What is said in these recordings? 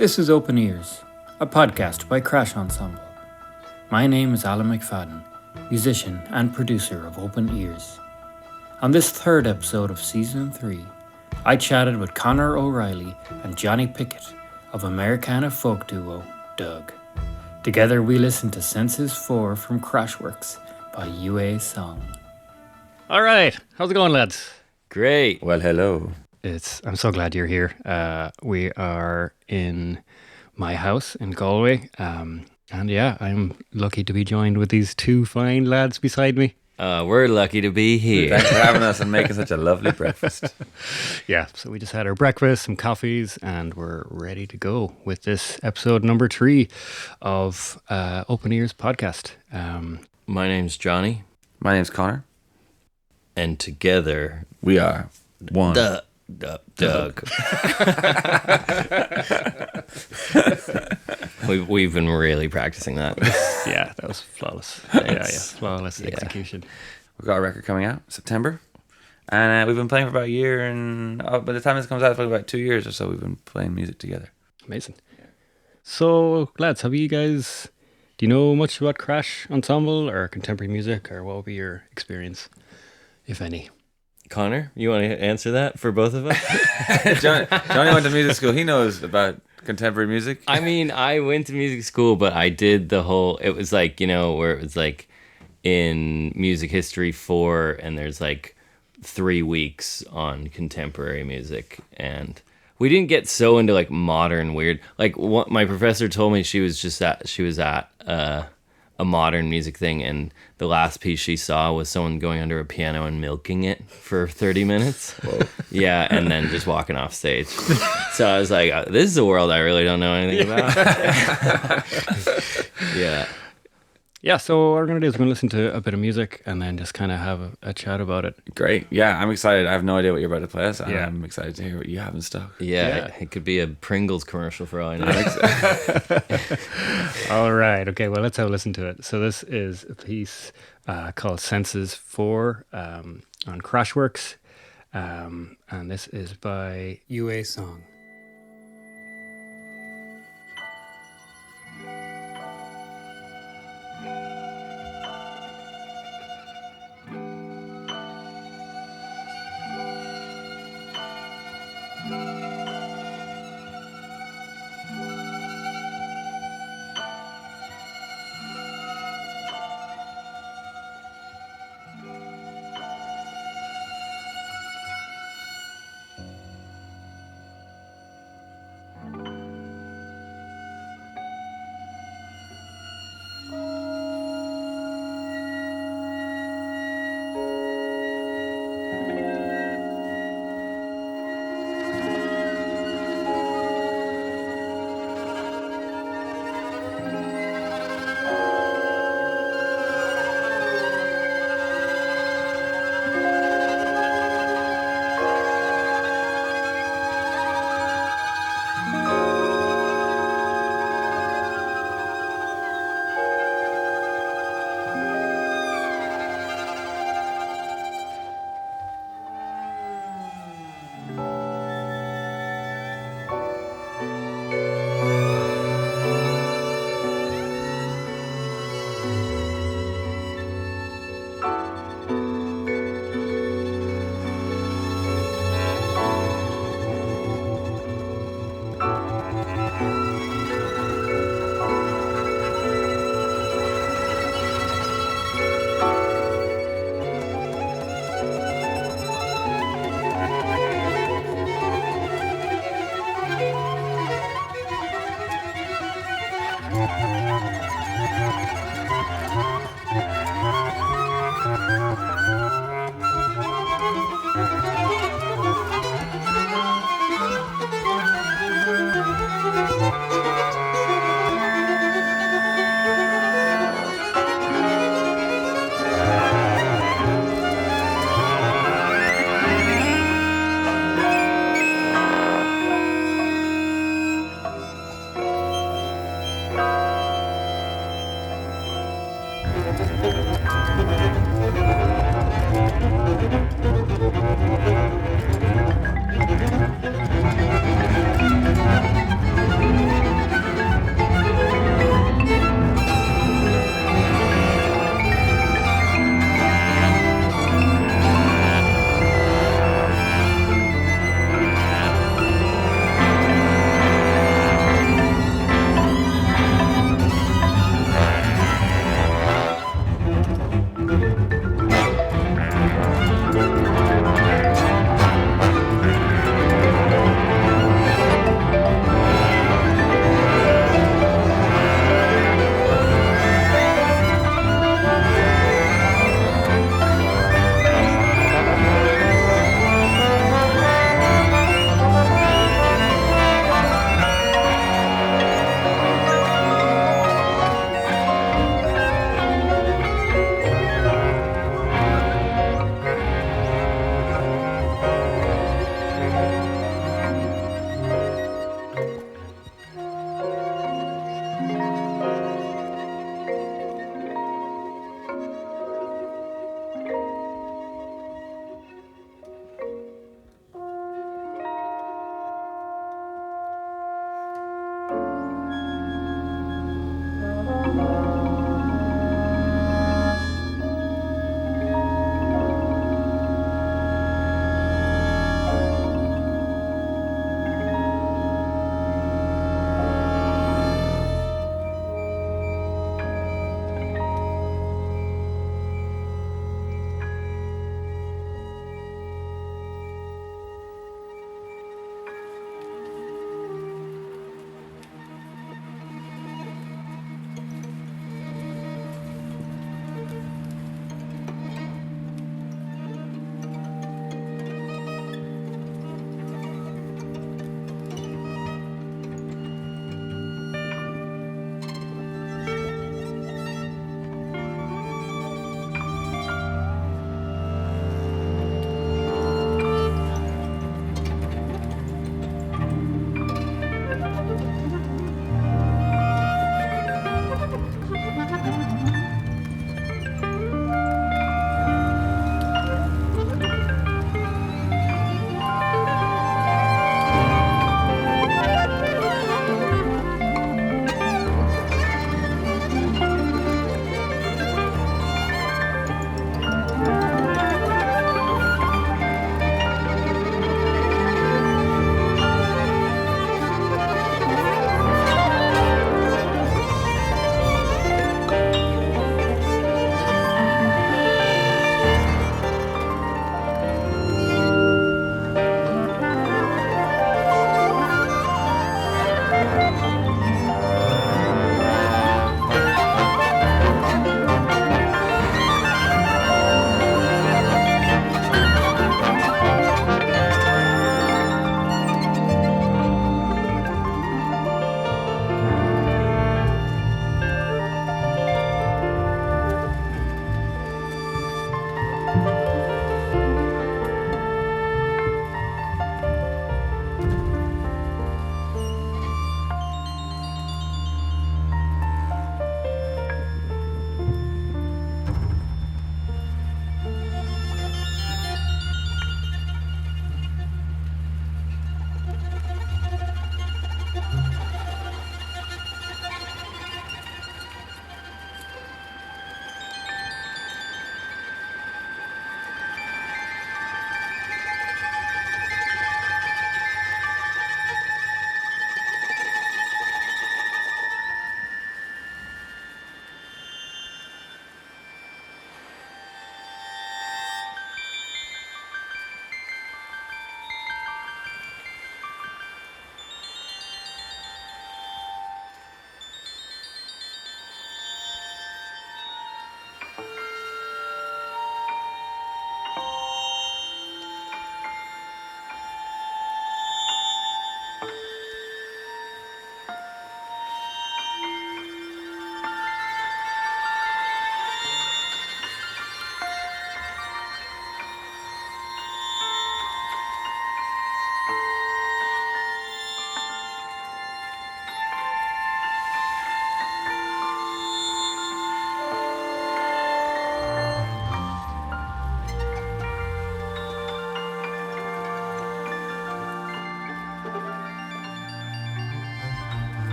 This is Open Ears, a podcast by Crash Ensemble. My name is Alain McFadden, musician and producer of Open Ears. On this third episode of Season 3, I chatted with Conor O'Reilly and Jonny Pickett of Americana-Folk duo Doug. Together we listened to Senses 4 from Crashworks by Yue Song. All right, how's it going, lads? Great. Well, hello. I'm so glad you're here. We are in my house in Galway, and yeah, I'm lucky to be joined with these two fine lads beside me. We're lucky to be here. Thanks for having us and making such a lovely breakfast. Yeah, so we just had our breakfast, some coffees, and we're ready to go with this episode number 3 of Open Ears podcast. My name's Jonny. My name's Conor. And together We are one. Doug. We've been really practicing that. Yeah, that was flawless. Flawless execution. We've got a record coming out September, and we've been playing for about a year. And by the time this comes out, it's probably about 2 years or so. We've been playing music together. Amazing. So, lads, do you know much about Crash Ensemble or contemporary music, or what would be your experience, if any? Conor, you want to answer that for both of us? Jonny went to music school. He knows about contemporary music. I mean, I went to music school, but I did it was like, where it was like in music history 4, and there's like 3 weeks on contemporary music, and we didn't get so into like modern weird. Like what my professor told me, she was at a modern music thing, and the last piece she saw was someone going under a piano and milking it for 30 minutes. Whoa. Yeah, and then just walking off stage. So I was like, this is a world I really don't know anything about. Yeah. Yeah, so what we're going to do is we're going to listen to a bit of music and then just kind of have a chat about it. Great. Yeah, I'm excited. I have no idea what you're about to play us. And Yeah. I'm excited to hear what you have in stock. Yeah, it could be a Pringles commercial for all I know. All right, okay, well, let's have a listen to it. So this is a piece called Senses 4 on Crashworks, and this is by Yue Song.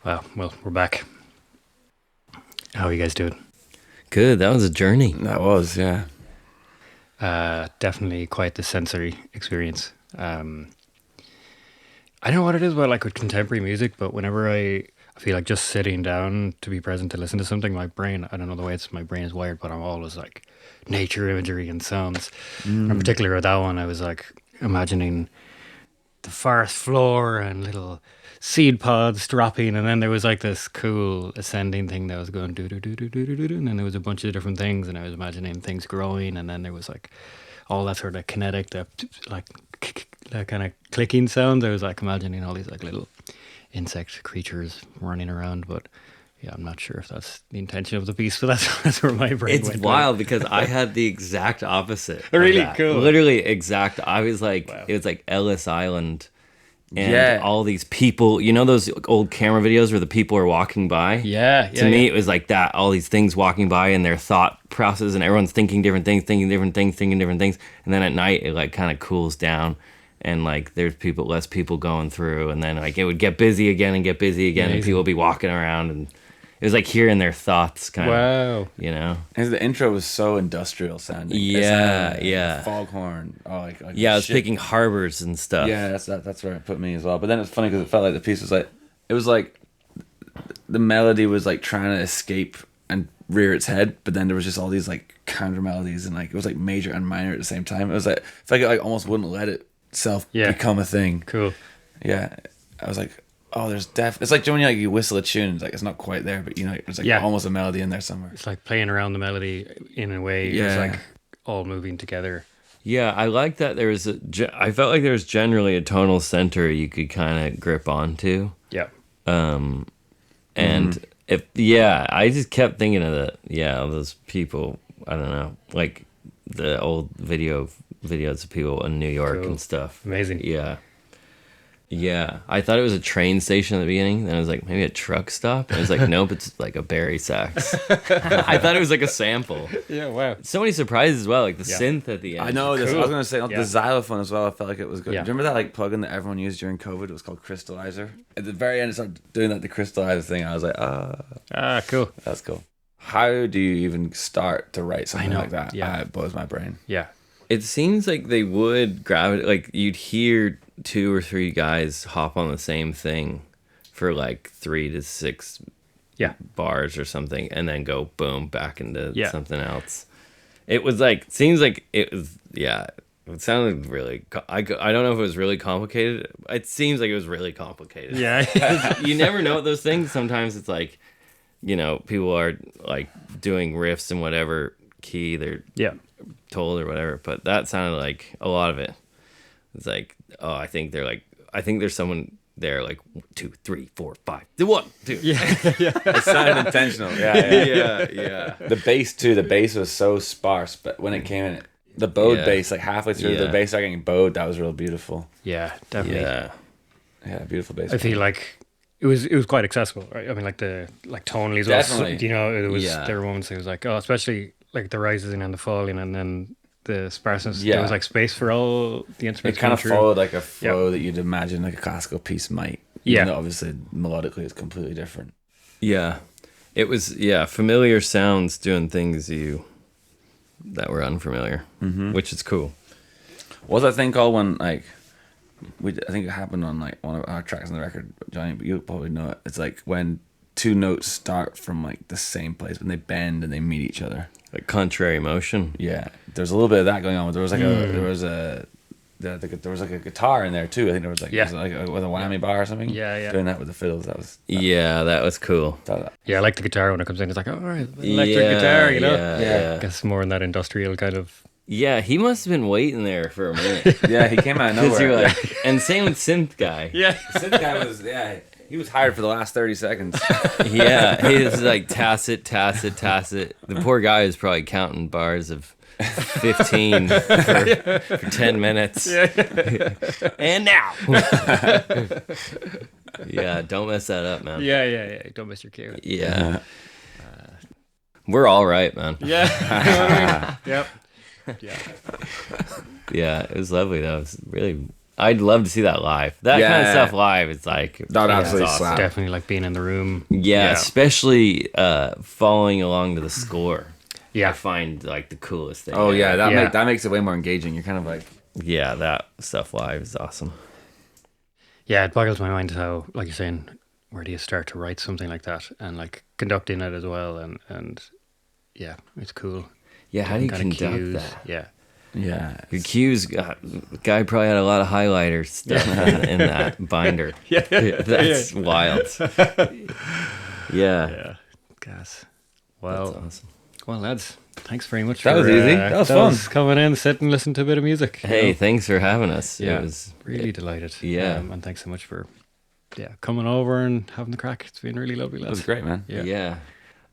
Well, we're back. How are you guys doing? Good. That was a journey. That was, yeah. Definitely quite the sensory experience. I don't know what it is about like with contemporary music, but whenever I feel like just sitting down to be present to listen to something, my brain, I don't know the way my brain is wired, but I'm always like nature imagery and sounds. In particular with that one, I was like imagining the forest floor and little seed pods dropping, and then there was like this cool ascending thing that was going do do do do do do do, and then there was a bunch of different things, and I was imagining things growing, and then there was like all that sort of kinetic, that kind of clicking sound. I was like imagining all these like little insect creatures running around, but yeah, I'm not sure if that's the intention of the piece, but that's where my brain It's went. wild because I had the exact opposite. of Really? that. Cool. Literally exact. I was like, Wow. it was like Ellis Island. And Yeah. all these people, you know those old camera videos where the people are walking by? Yeah, To me, it was like that. All these things walking by and their thought process, and everyone's thinking different things. And then at night, it like kind of cools down, and like there's less people going through, and then like it would get busy again, and Amazing. people would be walking around, and it was like hearing their thoughts, kind of. Wow. You know? And the intro was so industrial sounding. Yeah, It sounded like yeah. a foghorn. Oh, like Yeah, I was shit. picking harbors and stuff. Yeah, that's where it put me as well. But then it's funny because it felt like the piece was like, it was like the melody was like trying to escape and rear its head, but then there was just all these like counter melodies, and like it was like major and minor at the same time. It was like, I feel like it like almost wouldn't let itself Yeah. become a thing. Cool. Yeah, I was like, oh, there's it's like when you whistle a tune, it's like it's not quite there, but you know, there's like Yeah. almost a melody in there somewhere. It's like playing around the melody in a way. It's Yeah. like all moving together. Yeah, I like that there was I felt like there was generally a tonal center you could kind of grip onto. Yeah. And I just kept thinking of those people, I don't know, like the old videos of people in New York Cool. and stuff. Amazing. Yeah, I thought it was a train station at the beginning. Then I was like, maybe a truck stop. And I was like, nope, it's like a Barry sax. I thought it was like a sample. Yeah, wow. So many surprises as well, like the Yeah. synth at the end. I know this. I Cool. was gonna say Yeah. the xylophone as well. I felt like it was good. Yeah. Do you remember that like plugin that everyone used during COVID? It was called Crystallizer. At the very end, it started doing that the Crystallizer thing. I was like, Cool. that's cool. How do you even start to write something know. like that? Yeah. It blows my brain. Yeah. It seems like they would gravitate, like you'd hear 2 or 3 guys hop on the same thing for like 3 to 6 Yeah. bars or something, and then go boom back into Yeah. something else. It was like, seems like it was, yeah, it sounded really, I don't know if it was really complicated. It seems like it was really complicated. Yeah. You never know those things. Sometimes it's like, you know, people are like doing riffs in whatever key they're yeah. told or whatever, but that sounded like a lot of it. It's like, oh, I think there's someone there like 2, 3, 4, 5, 1, 2. It sounded intentional. Yeah. yeah. The bass too. The bass was so sparse, but when it came in, the bowed Yeah. bass, like halfway through, the Yeah. bass started getting bowed. That was real beautiful. Yeah, definitely. Yeah. Yeah, beautiful bass. I feel like it was quite accessible, right? I mean, like tonally as well. Definitely. You know, it was Yeah. there were moments it was like, oh, especially like the rising and the falling, and then the sparseness. Yeah. There was like space for all the instruments. It kind of coming through. followed like a flow that you'd imagine like a classical piece might. Yeah. Even though obviously melodically it's completely different. Yeah. It was, familiar sounds doing things that were unfamiliar, which is cool. What's that thing called when like I think it happened on like one of our tracks on the record, Johnny, but you'll probably know it. It's like when 2 notes start from like the same place, but they bend and they meet each other. Like contrary motion. Yeah, there's a little bit of that going on. But there was like there was like a guitar in there too. I think there was like, Yeah. was it like with a whammy bar or something. Yeah. Doing that with the fiddles. That was Yeah, that was cool. Yeah, I like the guitar when it comes in. It's like, oh, all right, electric guitar, you know? Yeah. I guess more in that industrial kind of. Yeah, he must have been waiting there for a minute. Yeah, he came out of 'Cause nowhere. you're like, and same with synth guy. Yeah. Synth guy was he was hired for the last 30 seconds. Yeah, he was like tacit. The poor guy is probably counting bars of 15 for 10 minutes. And now. Yeah, don't mess that up, man. Yeah. Don't miss your cue. Yeah. We're all right, man. Yeah. Yep. Yeah. Yeah, it was lovely though. It was really I'd love to see that live. That kind of Yeah. stuff live is like That yeah, absolutely it's awesome. slaps. Definitely like being in the room. Yeah, especially following along to the score. Yeah. I find like the coolest thing. Oh yeah, ever. that makes it way more engaging. You're kind of like, Yeah, that stuff live is awesome. Yeah, it boggles my mind how, like you're saying, where do you start to write something like that and like conducting it as well, and yeah, it's cool. Yeah, how do you Different kind of conduct cues. that? Yeah, yeah, Your cues, the guy probably had a lot of highlighter stuff in that binder. yeah, That's wild. Yeah, yeah. Gas. that's Well, awesome. well, lads, thanks very much. That for, was easy. That was fun. Coming in, sitting, listening to a bit of music. you Hey, know. thanks for having us. yeah, It was really delighted. Yeah. And thanks so much for coming over and having the crack. It's been really lovely, that lads. was great, man. Yeah.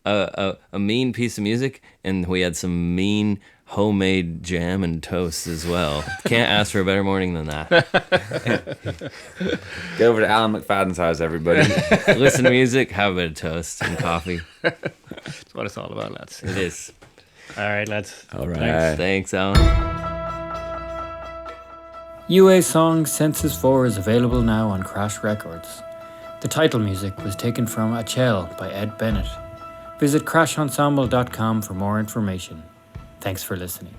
a mean piece of music, and we had some mean homemade jam and toast as well. Can't ask for a better morning than that. Get over to Alain McFadden's house, everybody. Listen to music, have a bit of toast and coffee. That's what it's all about, lads. It is. All right, lads. All right. Thanks. Thanks, Alan. Yue Song Census 4 is available now on Crash Records. The title music was taken from A Chell by Ed Bennett. Visit crashensemble.com for more information. Thanks for listening.